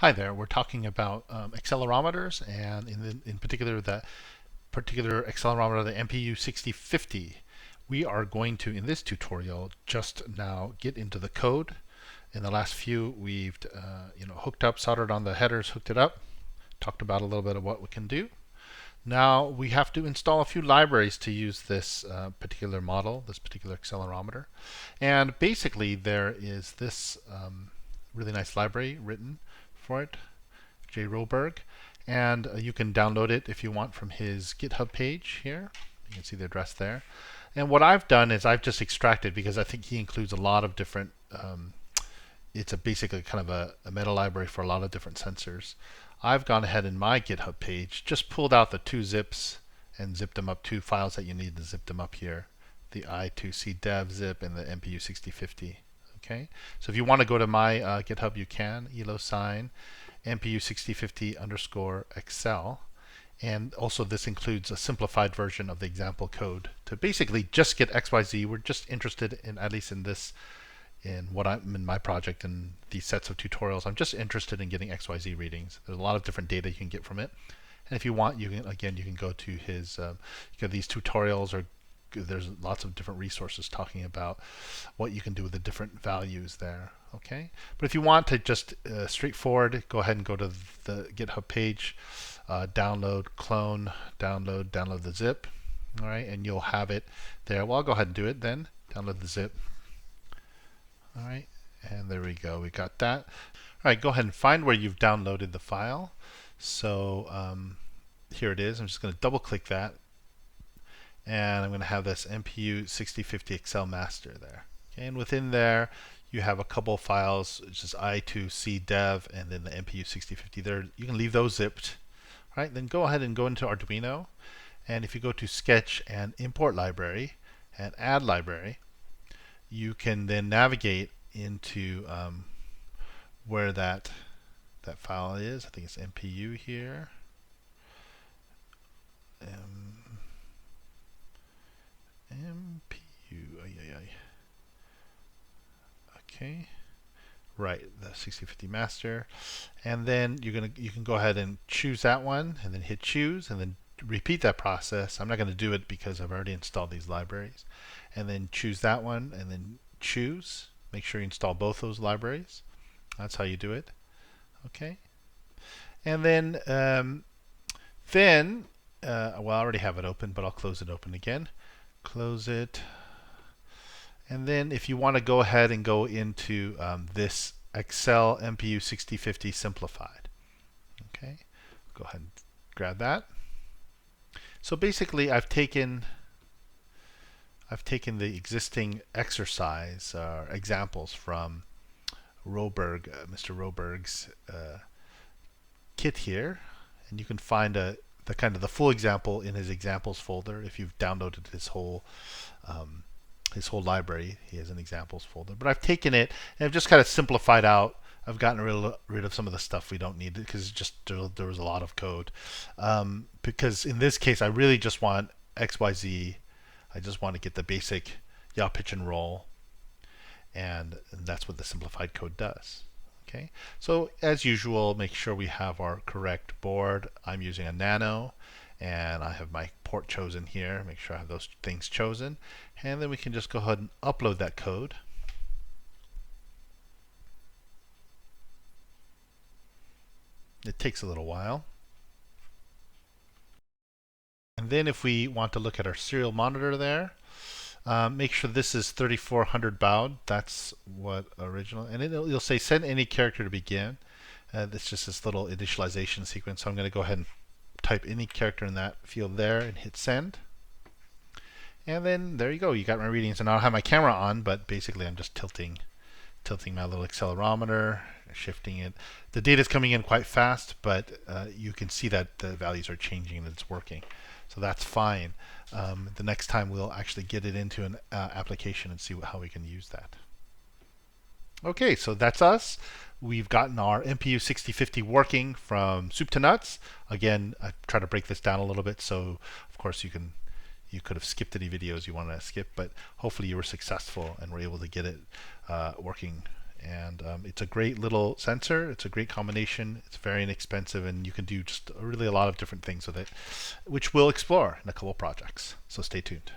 Hi there. We're talking about accelerometers, and in particular the particular accelerometer, the MPU6050. We are going to, in this tutorial, just now get into the code. In the last few, we've hooked up, soldered on the headers, hooked it up, talked about a little bit of what we can do. Now we have to install a few libraries to use this particular model, this particular accelerometer. And basically there is this really nice library written for it, J. Roberg, and you can download it if you want from his GitHub page here. You can see the address there. And what I've done is I've just extracted, because I think he includes a lot of different it's basically kind of a meta library for a lot of different sensors. I've gone ahead in my GitHub page, just pulled out the two zips and zipped them up, two files that you need to zip them up here, the I2C dev zip and the MPU6050. Okay, so if you want to go to my GitHub, you can, elo sign MPU6050 underscore Excel. And also this includes a simplified version of the example code to basically just get XYZ. We're just interested in, at least in this, in what I'm in my project and these sets of tutorials, I'm just interested in getting XYZ readings. There's a lot of different data you can get from it. And if you want, you can go to his, these tutorials, or there's lots of different resources talking about what you can do with the different values there. Okay, but if you want to just straightforward, go ahead and go to the GitHub page, download, clone, download the zip. All right, and you'll have it there. Well, I'll go ahead and do it then. Download the zip. All right, and there we go. We got that. All right, go ahead and find where you've downloaded the file. So here it is. I'm just going to double click that, and I'm going to have this MPU6050 Excel master there. Okay, and within there, you have a couple files, which is I2C dev and then the MPU6050 there. You can leave those zipped. All right, then go ahead and go into Arduino. And if you go to Sketch and Import Library and Add Library, you can then navigate into where that file is. I think it's MPU here. MPU. Okay. Right, the 6050 master. And then you can go ahead and choose that one and then hit choose and then repeat that process. I'm not going to do it because I've already installed these libraries. And then choose that one and then choose. Make sure you install both those libraries. That's how you do it. Okay. And then well, I already have it open, but I'll close it open again. Close it. And then if you want to go ahead and go into this Excel MPU6050 simplified. Okay, go ahead and grab that. So basically I've taken the existing exercise examples from Mr. Roberg's kit here, and you can find the full example in his examples folder if you've downloaded his whole library. He has an examples folder, but I've taken it and I've just kind of simplified out. I've gotten rid of some of the stuff we don't need because there was a lot of code. Because in this case, I really just want XYZ. I just want to get the basic yaw, pitch, and roll, and that's what the simplified code does. Okay, so as usual, make sure we have our correct board. I'm using a Nano, and I have my port chosen here. Make sure I have those things chosen, and then we can just go ahead and upload that code. It takes a little while. And then if we want to look at our serial monitor there, make sure this is 3400 baud. That's what original. And you'll say send any character to begin. That's just this little initialization sequence. So I'm going to go ahead and type any character in that field there and hit send. And then there you go. You got my readings. And I don't have my camera on, but basically I'm just tilting my little accelerometer, shifting it. The data is coming in quite fast, but you can see that the values are changing and it's working. So that's fine. The next time we'll actually get it into an application and see how we can use that. Okay, so that's us. We've gotten our MPU6050 working from soup to nuts. Again, I try to break this down a little bit, so of course you could have skipped any videos you wanted to skip, but hopefully you were successful and were able to get it working And it's a great little sensor. It's a great combination. It's very inexpensive, and you can do just really a lot of different things with it, which we'll explore in a couple projects. So stay tuned.